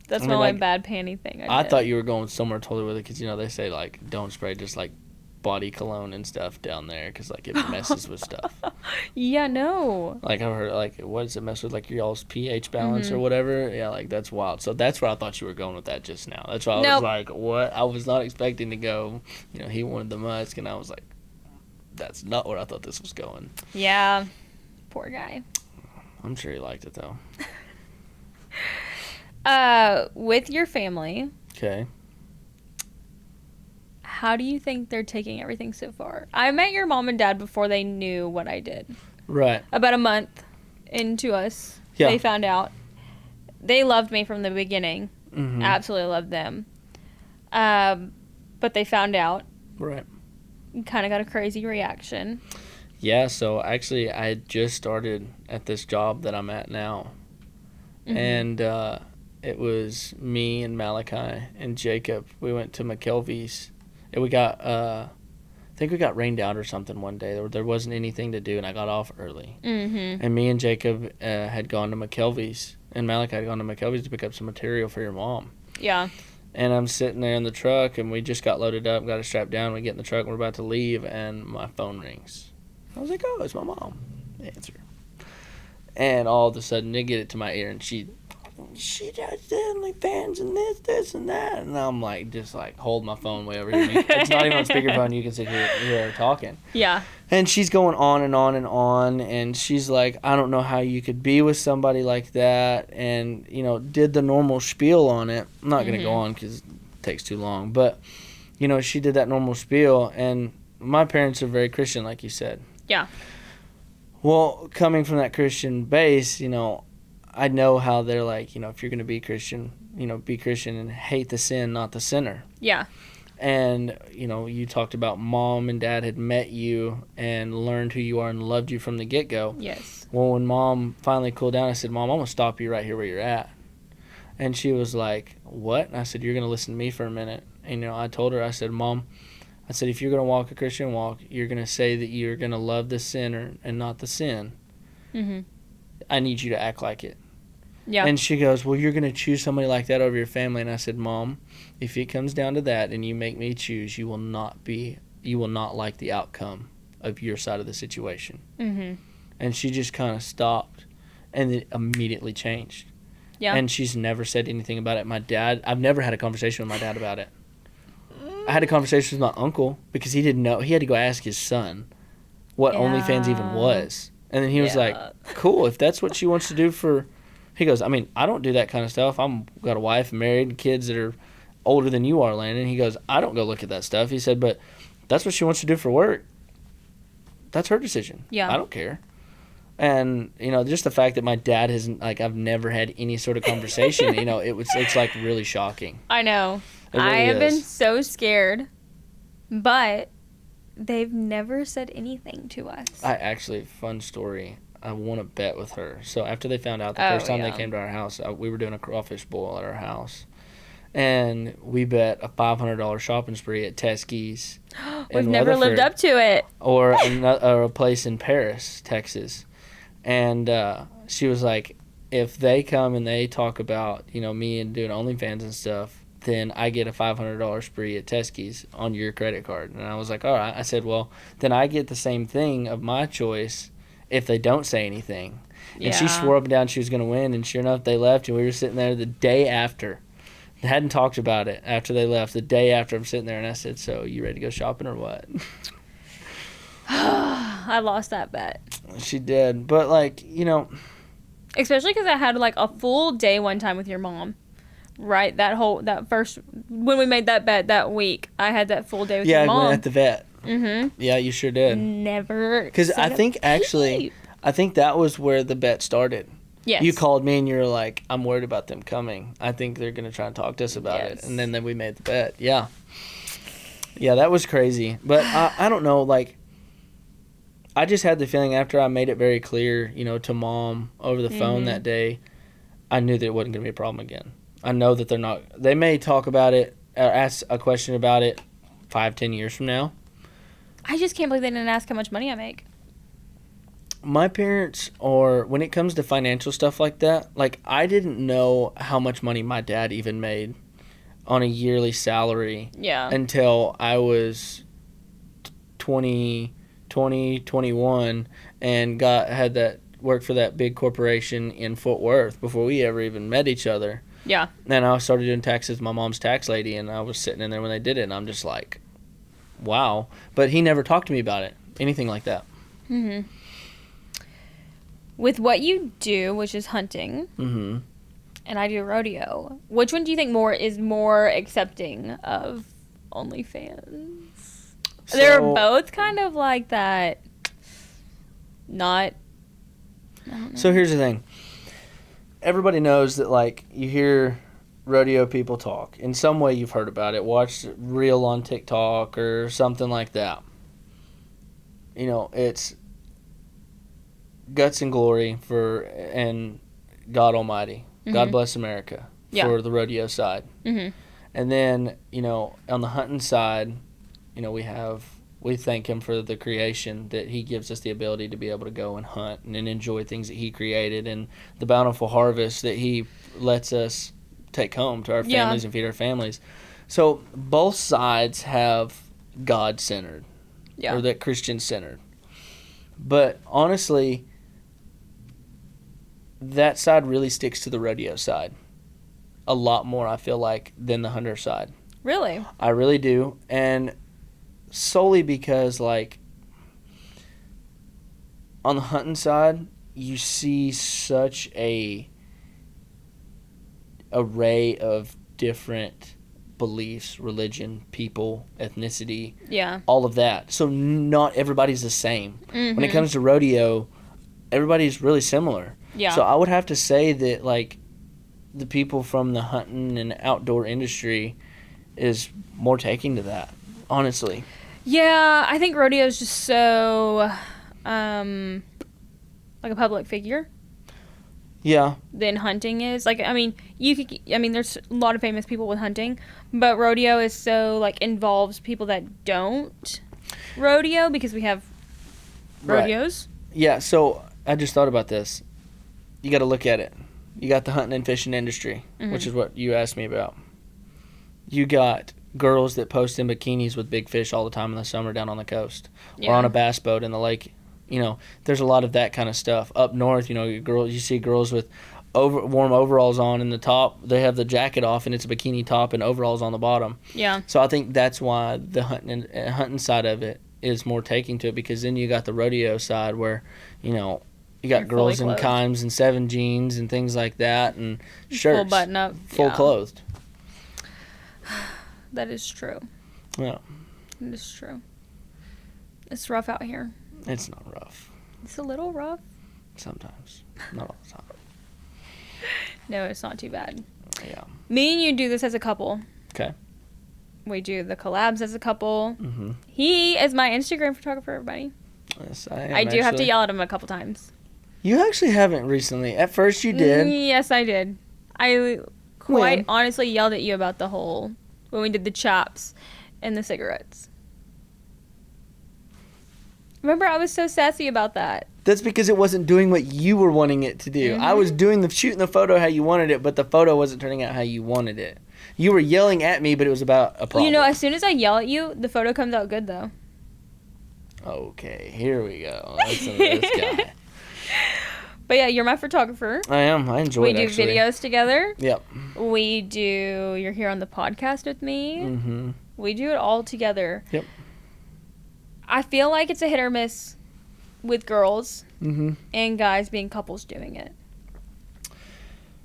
That's my only bad panty thing I did. thought you were going somewhere totally with it because, you know, they say, like, don't spray just, like, body cologne and stuff down there because, like, it messes with stuff. Yeah, no. Like, I've heard, like, what does it mess with, like, your y'all's pH balance or whatever? Yeah, like, that's wild. So that's where I thought you were going with that just now. That's why I was like, what? I was not expecting to go, you know, he wanted the musk, and I was like, that's not where I thought this was going. Yeah. Poor guy. I'm sure he liked it, though. With your family. Okay. How do you think they're taking everything so far? I met your mom and dad before they knew what I did. Right. About a month into us, they found out. They loved me from the beginning. Mm-hmm. Absolutely loved them. But they found out. Right. Kind of got a crazy reaction. Yeah, so actually I had just started at this job that I'm at now. Mm-hmm. And it was me and Malachi and Jacob. We went to McKelvey's. And we got, I think we got rained out or something one day. There wasn't anything to do, and I got off early. Mm-hmm. And me and Jacob had gone to McKelvey's, and Malachi had gone to McKelvey's to pick up some material for your mom. Yeah. And I'm sitting there in the truck, and we just got loaded up, got it strapped down. We get in the truck, and we're about to leave, and my phone rings. I was like, oh, it's my mom. Answer. And all of a sudden, they get it to my ear, and she does the OnlyFans and this, and that. And I'm like, just like, hold my phone way over here. It's not even on speakerphone. You can sit here her talking. Yeah. And she's going on and on and on. And she's like, I don't know how you could be with somebody like that. And, you know, did the normal spiel on it. I'm not going to go on because it takes too long. But, you know, she did that normal spiel. And my parents are very Christian, like you said. Yeah. Well, coming from that Christian base, you know, I know how they're like, you know, if you're going to be Christian, you know, be Christian and hate the sin, not the sinner. Yeah. And, you know, you talked about mom and dad had met you and learned who you are and loved you from the get-go. Yes. Well, when mom finally cooled down, I said, Mom, I'm going to stop you right here where you're at. And she was like, what? And I said, you're going to listen to me for a minute. And, you know, I told her, I said, Mom, I said, if you're going to walk a Christian walk, you're going to say that you're going to love the sinner and not the sin. Mm-hmm. I need you to act like it. Yeah. And she goes, well, you're going to choose somebody like that over your family. And I said, Mom, if it comes down to that and you make me choose, you will not like the outcome of your side of the situation. Mm-hmm. And she just kind of stopped and it immediately changed. Yeah. And she's never said anything about it. My dad, I've never had a conversation with my dad about it. I had a conversation with my uncle because he didn't know. He had to go ask his son what OnlyFans even was. And then he was like, cool, if that's what she wants to do for... He goes, I mean, I don't do that kind of stuff. I've got a wife, married, kids that are older than you are, Landon. He goes, I don't go look at that stuff. He said, but that's what she wants to do for work. That's her decision. Yeah. I don't care. And, you know, just the fact that my dad hasn't, like, I've never had any sort of conversation, you know, it's like really shocking. I know. Really I have been so scared, but they've never said anything to us. Actually, fun story. I want to bet with her. So after they found out the first time they came to our house, we were doing a crawfish boil at our house. And we bet a $500 shopping spree at Teskey's. We've never lived up to it. Or a place in Paris, Texas. And she was like, if they come and they talk about, me and doing OnlyFans and stuff, then I get a $500 spree at Teskey's on your credit card. And I was like, all right. I said, well, then I get the same thing of my choice if they don't say anything. And she swore up and down she was going to win. And sure enough, they left. And we were sitting there the day after. They hadn't talked about it after they left. The day after, I'm sitting there, and I said, so you ready to go shopping or what? I lost that bet. She did. But, like, especially because I had, like, a full day one time with your mom. Right? When we made that bet that week, I had that full day with your mom. Yeah, I went at the vet. Mm-hmm. Yeah, you sure did. Never. Because I think that was where the bet started. Yes. You called me and you were like, I'm worried about them coming. I think they're going to try and talk to us about it. And then we made the bet. Yeah. Yeah, that was crazy. But I don't know, like, I just had the feeling after I made it very clear, to Mom over the phone that day, I knew that it wasn't going to be a problem again. I know that they may talk about it or ask a question about it 5-10 years from now. I just can't believe they didn't ask how much money I make. My parents, or when it comes to financial stuff like that, like, I didn't know how much money my dad even made on a yearly salary until I was 21 and had that work for that big corporation in Fort Worth before we ever even met each other. Yeah. And I started doing taxes, my mom's tax lady, and I was sitting in there when they did it, and I'm just like, wow. But he never talked to me about it, anything like that. Mm-hmm. With what you do, which is hunting, and I do rodeo, which one do you think is more accepting of OnlyFans? So, they're both kind of like that. I don't know. So here's the thing. Everybody knows that, like, you hear rodeo people talk. In some way you've heard about it. Watched a reel on TikTok or something like that. It's guts and glory and God Almighty. God bless America for the rodeo side. Mm-hmm. And then, on the hunting side, we thank him for the creation that he gives us the ability to be able to go and hunt and enjoy things that he created and the bountiful harvest that he lets us take home to our families and feed our families. So both sides have God-centered or that Christian-centered. But honestly, that side really sticks to the rodeo side a lot more, I feel like, than the hunter side. Really? I really do. And solely because, like, on the hunting side, you see such a array of different beliefs, religion, people, ethnicity, all of that. So not everybody's the same. Mm-hmm. When it comes to rodeo, everybody's really similar. Yeah. So I would have to say that, like, the people from the hunting and outdoor industry is more taking to that, honestly. Yeah, I think rodeo is just so, like a public figure. Yeah. Than hunting is. Like, there's a lot of famous people with hunting, but rodeo is so, like, involves people that don't rodeo because we have rodeos. Right. Yeah, so I just thought about this. You got to look at it. You got the hunting and fishing industry, which is what you asked me about. You got girls that post in bikinis with big fish all the time in the summer down on the coast or on a bass boat in the lake. There's a lot of that kind of stuff. Up north, you see girls with warm overalls on in the top. They have the jacket off and it's a bikini top and overalls on the bottom. Yeah. So I think that's why the hunting side of it is more taking to it, because then you got the rodeo side where, you got girls in Kimes and 7 jeans and things like that, and shirts. Full button up. Full clothed. That is true. Yeah. It is true. It's rough out here. It's not rough. It's a little rough. Sometimes. Not all the time. No, it's not too bad. Yeah. Me and you do this as a couple. Okay. We do the collabs as a couple. Mm-hmm. He is my Instagram photographer, everybody. Yes, I am. I do have to yell at him a couple times. You actually haven't recently. At first you did. Yes, I did. I quite honestly yelled at you about the whole, when we did the chops and the cigarettes. Remember, I was so sassy about that. That's because it wasn't doing what you were wanting it to do. I was shooting the photo how you wanted it, but the photo wasn't turning out how you wanted it. You were yelling at me, but it was about a problem. You know, as soon as I yell at you, the photo comes out good, though. Okay, here we go. Listen to this guy. But yeah, you're my photographer. I am. I enjoy it, actually. We do videos together. Yep. You're here on the podcast with me. Mm-hmm. We do it all together. Yep. I feel like it's a hit or miss with girls and guys being couples doing it.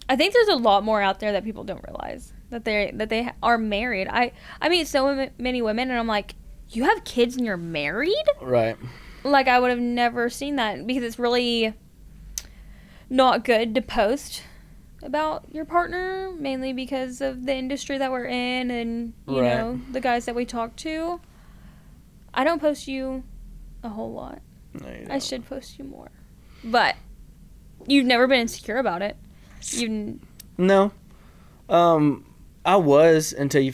I think there's a lot more out there that people don't realize that they are married. I meet so many women and I'm like, you have kids and you're married? Right. Like, I would have never seen that because it's really not good to post about your partner, mainly because of the industry that we're in and, you know, the guys that we talk to. I don't post you a whole lot. No, you don't. I should post you more. But you've never been insecure about it. No. I was until you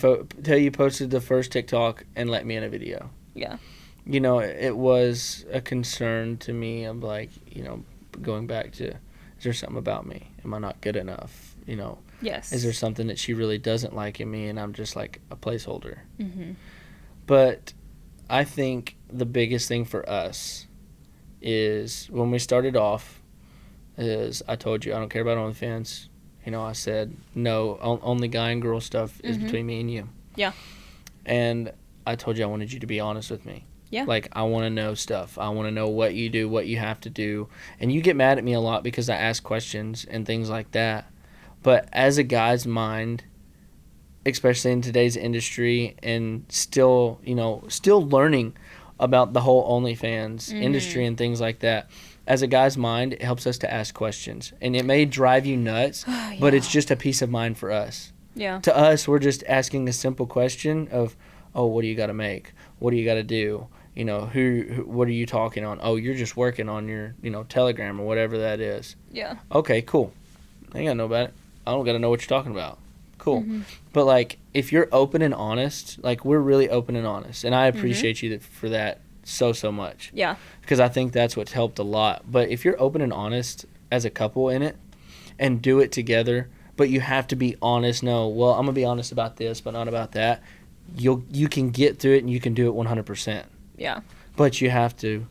posted the first TikTok and let me in a video. Yeah. You know, it was a concern to me of like, you know, going back to, is there something about me? Am I not good enough? You know? Yes. Is there something that she really doesn't like in me and I'm just like a placeholder? Mm-hmm. But I think the biggest thing for us is when we started off is I told you I don't care about OnlyFans. You know, I said, no, only guy and girl stuff is between me and you. Yeah. And I told you I wanted you to be honest with me. Yeah. Like, I want to know stuff. I want to know what you do, what you have to do. And you get mad at me a lot because I ask questions and things like that. But as a guy's mind, especially in today's industry and still learning about the whole OnlyFans industry and things like that, as a guy's mind, it helps us to ask questions. And it may drive you nuts, but it's just a peace of mind for us. Yeah. To us, we're just asking a simple question of, oh, what do you got to make? What do you got to do? You know, what are you talking on? Oh, you're just working on your, Telegram or whatever that is. Yeah. Okay, cool. I ain't got to know about it. I don't got to know what you're talking about. Cool. But, like, if you're open and honest, like, we're really open and honest. And I appreciate you for that so much. Yeah. Because I think that's what's helped a lot. But if you're open and honest as a couple in it and do it together, but you have to be honest. No, well, I'm going to be honest about this, but not about that. You can get through it and you can do it 100%. Yeah. But you have to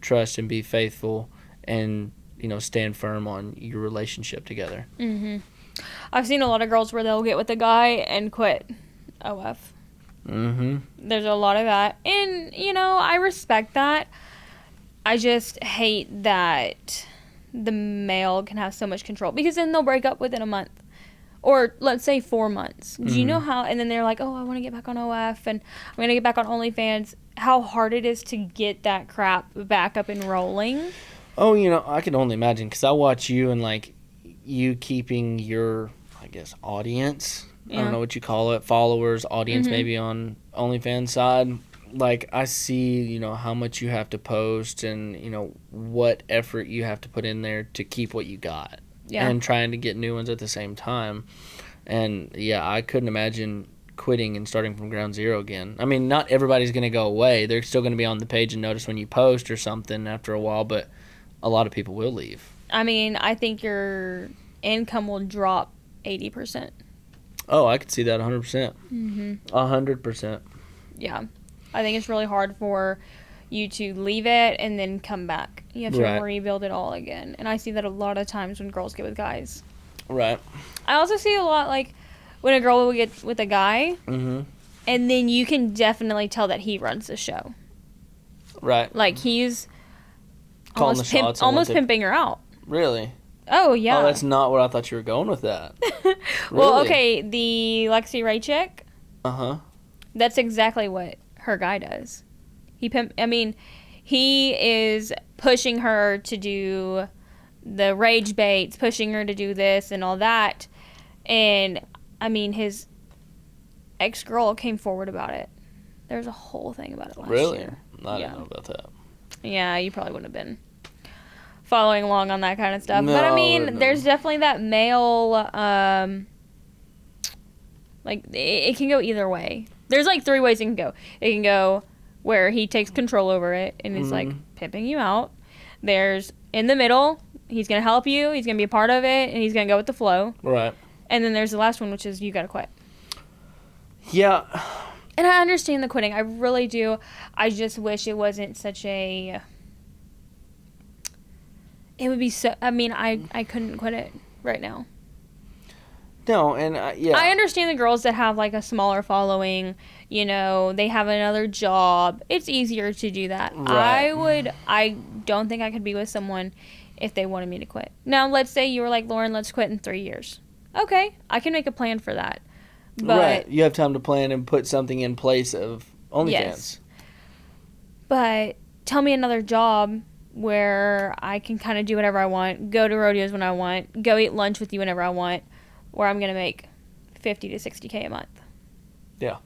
trust and be faithful and, stand firm on your relationship together. Mm-hmm. I've seen a lot of girls where they'll get with a guy and quit OF. Mm-hmm. There's a lot of that. And, I respect that. I just hate that the male can have so much control. Because then they'll break up within a month. Or, let's say, 4 months. Do you know how... And then they're like, oh, I want to get back on OF. And I'm going to get back on OnlyFans. How hard it is to get that crap back up and rolling. Oh, I can only imagine. Because I watch you and, like... you keeping your, I guess, audience, I don't know what you call it, followers, audience maybe on OnlyFans side. Like, I see, how much you have to post and, what effort you have to put in there to keep what you got. Yeah. And trying to get new ones at the same time. And, yeah, I couldn't imagine quitting and starting from ground zero again. I mean, not everybody's going to go away. They're still going to be on the page and notice when you post or something after a while, but a lot of people will leave. I mean, I think your income will drop 80%. Oh, I could see that 100%. 100%. Yeah. I think it's really hard for you to leave it and then come back. You have to rebuild it all again. And I see that a lot of times when girls get with guys. Right. I also see a lot, like, when a girl will get with a guy, and then you can definitely tell that he runs the show. Right. Like, he's calling the shots. Almost pimping her out. Really? Oh, yeah. Oh, that's not where I thought you were going with that. Really? Well, okay, the Lexi Ray chick. Uh-huh. That's exactly what her guy does. He is pushing her to do the rage baits, pushing her to do this and all that. And, his ex-girl came forward about it. There was a whole thing about it last year. I didn't know about that. Yeah, you probably wouldn't have been following along on that kind of stuff. No, But I mean, no. there's definitely that male, like, it can go either way. There's like 3 ways it can go. It can go where he takes control over it and is like pimping you out. There's in the middle, he's going to help you, he's going to be a part of it, and he's going to go with the flow. Right. And then there's the last one, which is you got to quit. Yeah. And I understand the quitting. I really do. I just wish it wasn't such a... It would be so... I mean, I couldn't quit it right now. No, and yeah. I understand the girls that have, like, a smaller following. You know, they have another job. It's easier to do that. Right. I don't think I could be with someone if they wanted me to quit. Now, let's say you were like, Lauren, let's quit in 3 years. Okay, I can make a plan for that. But, right. You have time to plan and put something in place of OnlyFans. Yes. But tell me another job where I can kind of do whatever I want, go to rodeos when I want, go eat lunch with you whenever I want, where I'm going to make $50 to $60K a month. Yeah.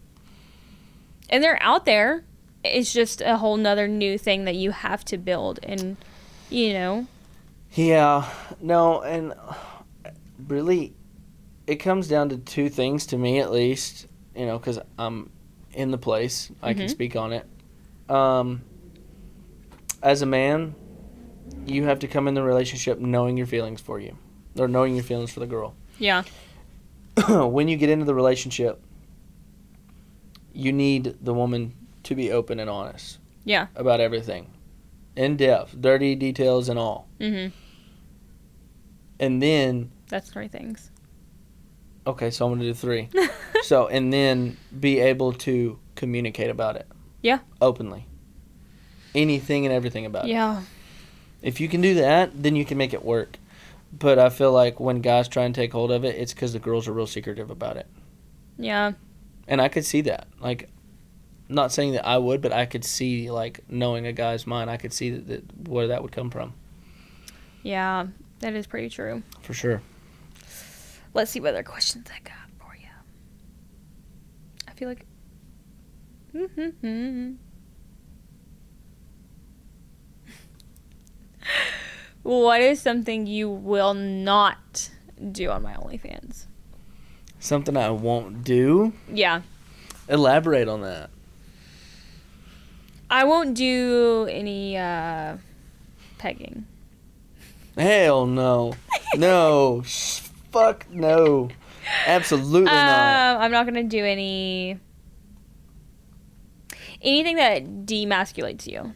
And they're out there. It's just a whole nother new thing that you have to build. And, you know. Yeah. No, and really, it comes down to 2 things to me at least, you know, because I'm in the place. I can speak on it. As a man, you have to come in the relationship knowing your feelings for you, or knowing your feelings for the girl. Yeah. When you get into the relationship, you need the woman to be open and honest. Yeah. About everything. In depth, dirty details and all. Mm-hmm. And then... That's 3 things. Okay, so I'm going to do 3. So, and then be able to communicate about it. Yeah. Openly. Anything and everything about it. Yeah. If you can do that, then you can make it work. But I feel like when guys try and take hold of it, it's because the girls are real secretive about it. Yeah. And I could see that. Like, not saying that I would, but I could see, like, knowing a guy's mind, I could see that where that would come from. Yeah, that is pretty true. For sure. Let's see what other questions I got for you. I feel like... What is something you will not do on my OnlyFans? Something I won't do? Yeah. Elaborate on that. I won't do any pegging. Hell no. No. Fuck no. Absolutely not. I'm not going to do anything that demasculates you.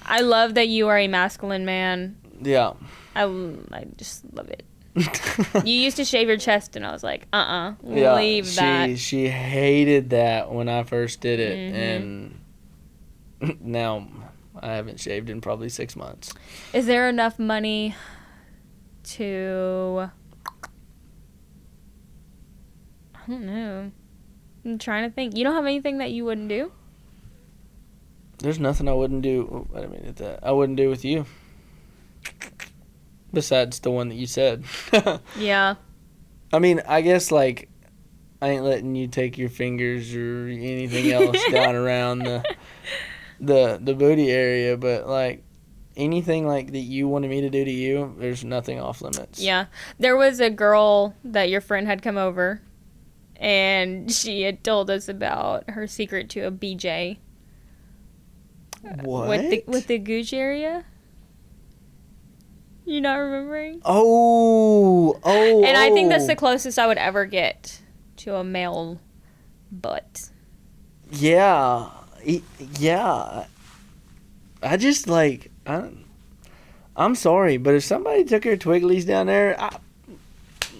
I love that you are a masculine man. Yeah. I just love it. You used to shave your chest, and I was like, Yeah, leave that. She hated that when I first did it, and now I haven't shaved in probably 6 months. Is there enough money to... I don't know. I'm trying to think. You don't have anything that you wouldn't do? There's nothing I wouldn't do. I mean, I wouldn't do with you. Besides the one that you said. Yeah. I mean, I guess, like, I ain't letting you take your fingers or anything else down around the booty area, but, like, anything, like, that you wanted me to do to you, there's nothing off limits. Yeah. There was a girl that your friend had come over, and she had told us about her secret to a BJ. What? With the gooch area? You not remembering? Oh. And I think that's the closest I would ever get to a male butt. Yeah. Yeah. I just, like, I'm sorry, but if somebody took her Twigglies down there, I'm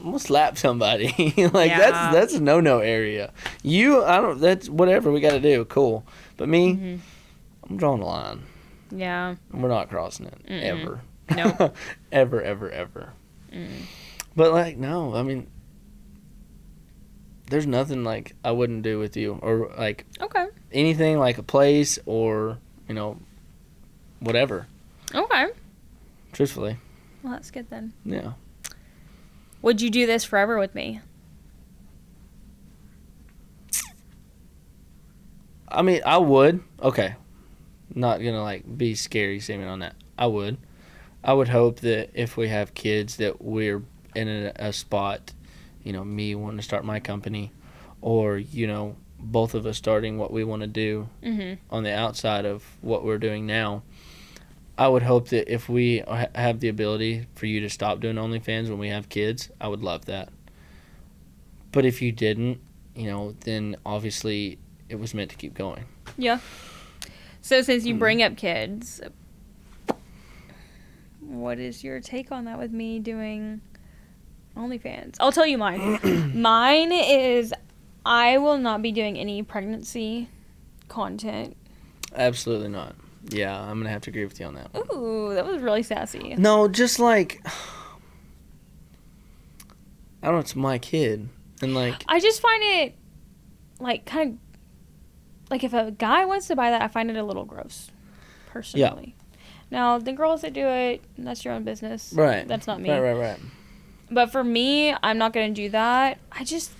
gonna slap somebody. Like, Yeah. that's a no-no area. That's whatever we gotta do. Cool. But me, I'm drawing a line. Yeah. We're not crossing it. Ever. No. Ever, ever, ever. But, like, no, I mean, there's nothing, like, I wouldn't do with you. Or, like, Okay. anything, like a place or, you know, whatever. Okay. Truthfully. Well, that's good then. Yeah. Would you do this forever with me? I mean, I would. Okay. Not gonna, like, be scary seeming on that. I would. I would hope that if we have kids that we're in a spot, me wanting to start my company, or, both of us starting what we want to do on the outside of what we're doing now. I would hope that if we have the ability for you to stop doing OnlyFans when we have kids, I would love that. But if you didn't, then obviously it was meant to keep going. Yeah. So since you bring up kids, what is your take on that with me doing OnlyFans? I'll tell you mine. Mine is I will not be doing any pregnancy content. Absolutely not. Yeah, I'm going to have to agree with you on that one. Ooh, that was really sassy. No, just like, I don't know, it's my kid. And like, I just find it like kind of like if a guy wants to buy that, I find it a little gross, personally. Yeah. Now, the girls that do it, that's your own business. Right. That's not me. Right. But for me, I'm not going to do that. I just,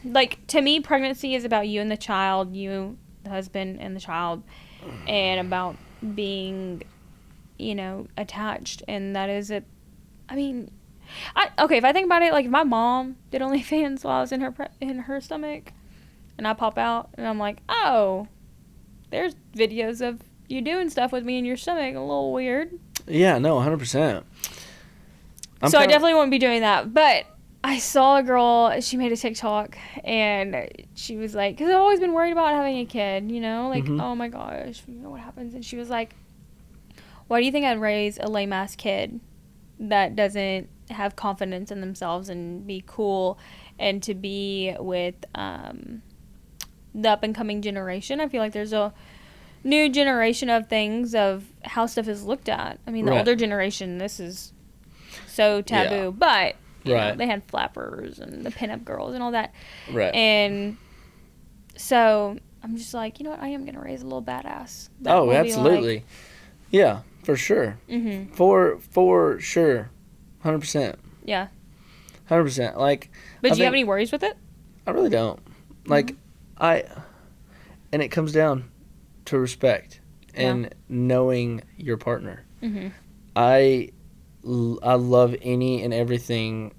like, to me, pregnancy is about you and the child, you, the husband, and the child, and about being, attached. And that is it. I mean, okay, if I think about it, like, if my mom did OnlyFans while I was in her stomach, and I pop out, and I'm like, oh, there's videos of you doing stuff with me in your stomach, a little weird. Yeah, no, 100%. I definitely won't be doing that. But I saw a girl, she made a TikTok, and she was like, because I've always been worried about having a kid, like, oh my gosh, what happens? And she was like, why do you think I'd raise a lame-ass kid that doesn't have confidence in themselves and be cool and to be with the up-and-coming generation? I feel like there's a new generation of things of how stuff is looked at. I mean, the older generation, this is so taboo. Yeah. But they had flappers and the pinup girls and all that. Right. And so I'm just like, you know what? I am going to raise a little badass. Oh, absolutely. Like, yeah, for sure. Mm-hmm. For sure. 100%. Yeah. 100%. Like, but do you have any worries with it? I really don't. Like, and it comes down to respect and knowing your partner. Mm-hmm. I love any and everything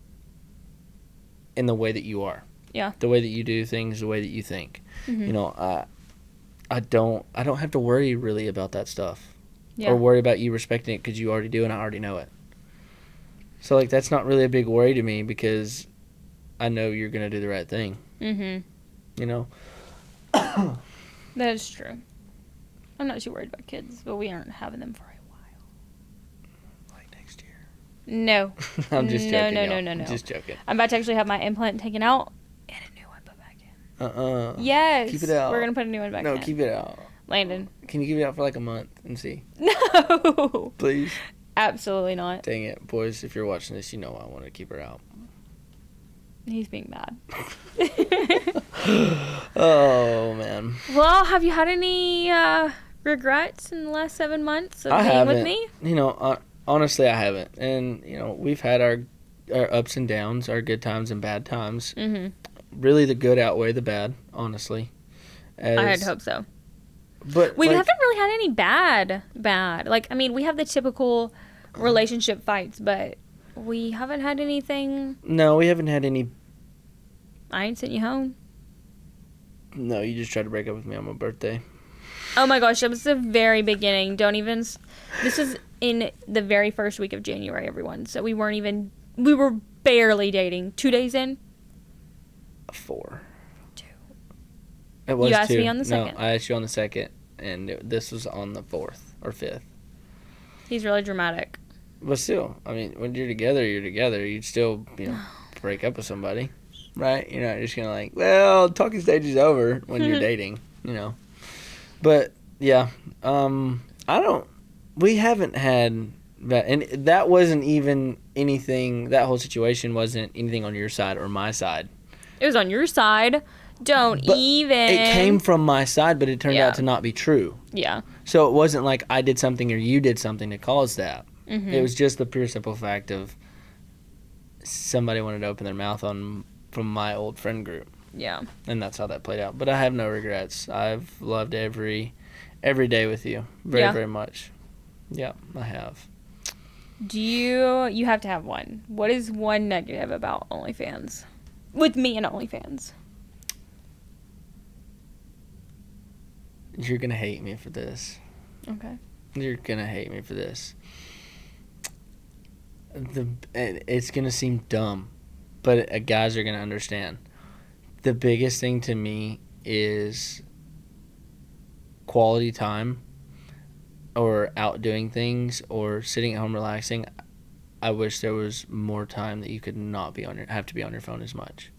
in the way that you are. Yeah. The way that you do things, the way that you think. Mm-hmm. I don't have to worry really about that stuff. Yeah. Or worry about you respecting it because you already do and I already know it. So, like, that's not really a big worry to me because I know you're going to do the right thing. Mm-hmm. That is true. I'm not too worried about kids, but we aren't having them for a while. Like next year? No. I'm just joking. No. I'm just joking. I'm about to actually have my implant taken out and a new one put back in. Yes. Keep it out. We're going to put a new one back in. No, keep it out. Landon. Can you keep it out for like a month and see? No. Please? Absolutely not. Dang it. Boys, if you're watching this, you know I want to keep her out. He's being bad. Oh, man. Well, have you had any regrets in the last 7 months of being with me? Honestly, I haven't. And, we've had our ups and downs, our good times and bad times. Mm-hmm. Really, the good outweigh the bad, honestly. I had hoped so. But we haven't really had any bad. Like, I mean, we have the typical relationship fights, but we haven't had anything. No, we haven't had any. I ain't sent you home. No, you just tried to break up with me on my birthday. Oh my gosh, that was the very beginning. This is in the very first week of January, everyone. So we were barely dating. 2 days in? 4. 2. It was 2. You asked me on the 2nd. No, I asked you on the 2nd, and this was on the 4th or 5th. He's really dramatic. But still, I mean, when you're together, you'd still, break up with somebody, right? You're not just gonna talking stage is over when you're dating, But, yeah, we haven't had that, and that wasn't even anything, that whole situation wasn't anything on your side or my side. It was on your side. But it came from my side, but it turned out to not be true. Yeah. So it wasn't like I did something or you did something to cause that. Mm-hmm. It was just the pure simple fact of somebody wanted to open their mouth from my old friend group. Yeah. And that's how that played out. But I have no regrets. I've loved every day with you very, very much. Yeah, I have. You have to have one. What is one negative about OnlyFans? With me and OnlyFans. You're going to hate me for this. Okay. You're going to hate me for this. It's going to seem dumb, but guys are going to understand. The biggest thing to me is quality time or out doing things or sitting at home relaxing. I wish there was more time that you could not have to be on your phone as much.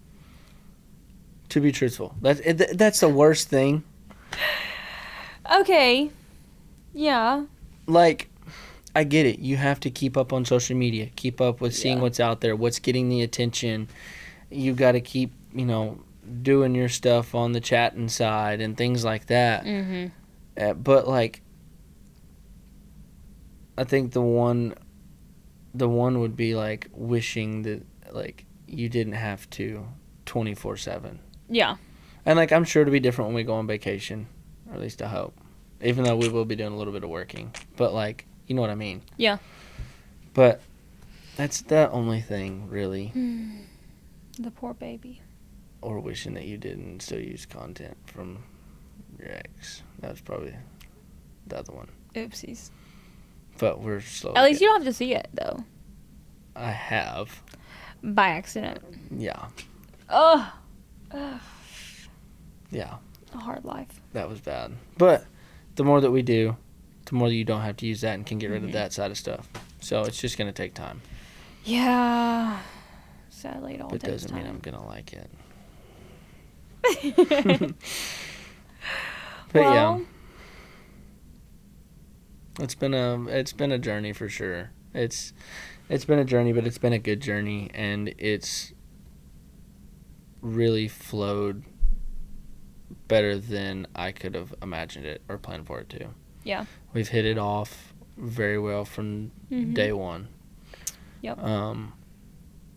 To be truthful. That's the worst thing. Okay. Yeah. Like, I get it. You have to keep up on social media, keep up with seeing what's out there, what's getting the attention. You got to keep, doing your stuff on the chatting side and things like that. Mm-hmm. But, like, I think the one would be, like, wishing that, like, you didn't have to 24/7. Yeah. And, like, I'm sure it'll be different when we go on vacation, or at least I hope. Even though we will be doing a little bit of working. But, like, you know what I mean? Yeah. But that's the only thing, really. The poor baby. Or wishing that you didn't still use content from your ex. That was probably the other one. Oopsies. But we're slowly. At least you don't have to see it, though. I have. By accident. Yeah. Ugh. Yeah. A hard life. That was bad. But the more that we do, the more that you don't have to use that and can get rid of that side of stuff. So it's just going to take time. Yeah. Sadly, it all takes time. But it doesn't mean I'm going to like it. But yeah. It's been a journey for sure. It's been a journey, but it's been a good journey, and it's really flowed better than I could have imagined it or planned for it to. Yeah. We've hit it off very well from day one. Yep.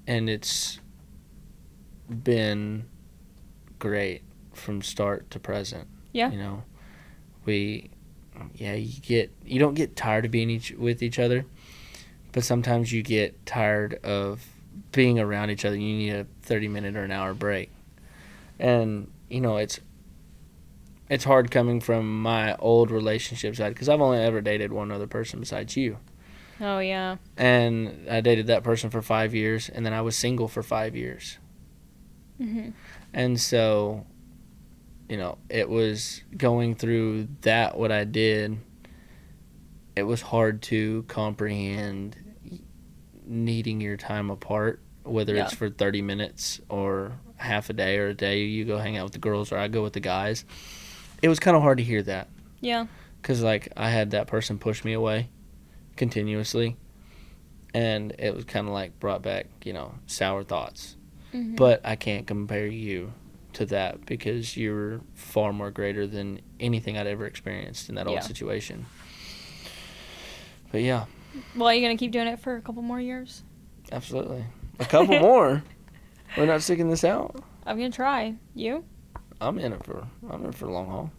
And it's been great from start to present. Yeah. You don't get tired of being with each other, but sometimes you get tired of being around each other. You need a 30-minute or an hour break. And, it's hard coming from my old relationship side because I've only ever dated one other person besides you. Oh, yeah. And I dated that person for 5 years, and then I was single for 5 years. Mm-hmm. And so, it was going through that, what I did, it was hard to comprehend needing your time apart, whether it's for 30 minutes or half a day or a day you go hang out with the girls or I go with the guys. It was kind of hard to hear that. Yeah. Because, like, I had that person push me away continuously, and it was kind of, like, brought back, sour thoughts. Mm-hmm. But I can't compare you to that because you're far more greater than anything I'd ever experienced in that old situation. But, yeah. Well, are you going to keep doing it for a couple more years? Absolutely. A couple more? We're not sticking this out? I'm going to try. You? I'm in it for the long haul.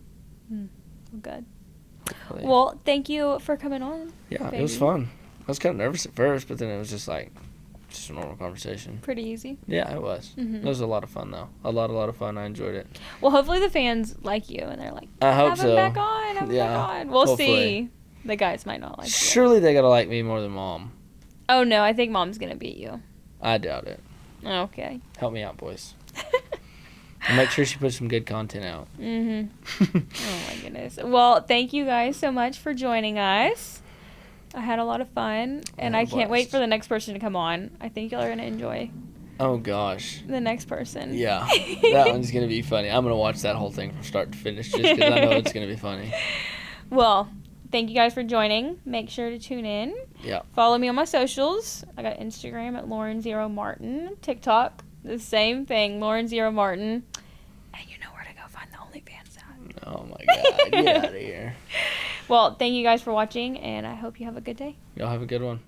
Good. Hopefully. Well, thank you for coming on. Yeah, baby. It was fun. I was kind of nervous at first, but then it was just a normal conversation. Pretty easy. Yeah, it was. Mm-hmm. It was a lot of fun, though. A lot of fun. I enjoyed it. Well, hopefully the fans like you, and they're like, I hope so. Have him back on. We'll see. The guys might not like you. Surely they got to like me more than Mom. Oh, no. I think Mom's going to beat you. I doubt it. Okay. Help me out, boys. And make sure she puts some good content out. Mm-hmm. Oh, my goodness. Well, thank you guys so much for joining us. I had a lot of fun, and I can't wait for the next person to come on. I think y'all are going to enjoy. Oh, gosh. The next person. Yeah. That one's going to be funny. I'm going to watch that whole thing from start to finish just because I know it's going to be funny. Well, thank you guys for joining. Make sure to tune in. Yeah. Follow me on my socials. I got Instagram at Lauren0Martin. TikTok, the same thing, Lauren0Martin. And you know where to go find the OnlyFans at. Oh, my God. Get out of here. Well, thank you guys for watching, and I hope you have a good day. Y'all have a good one.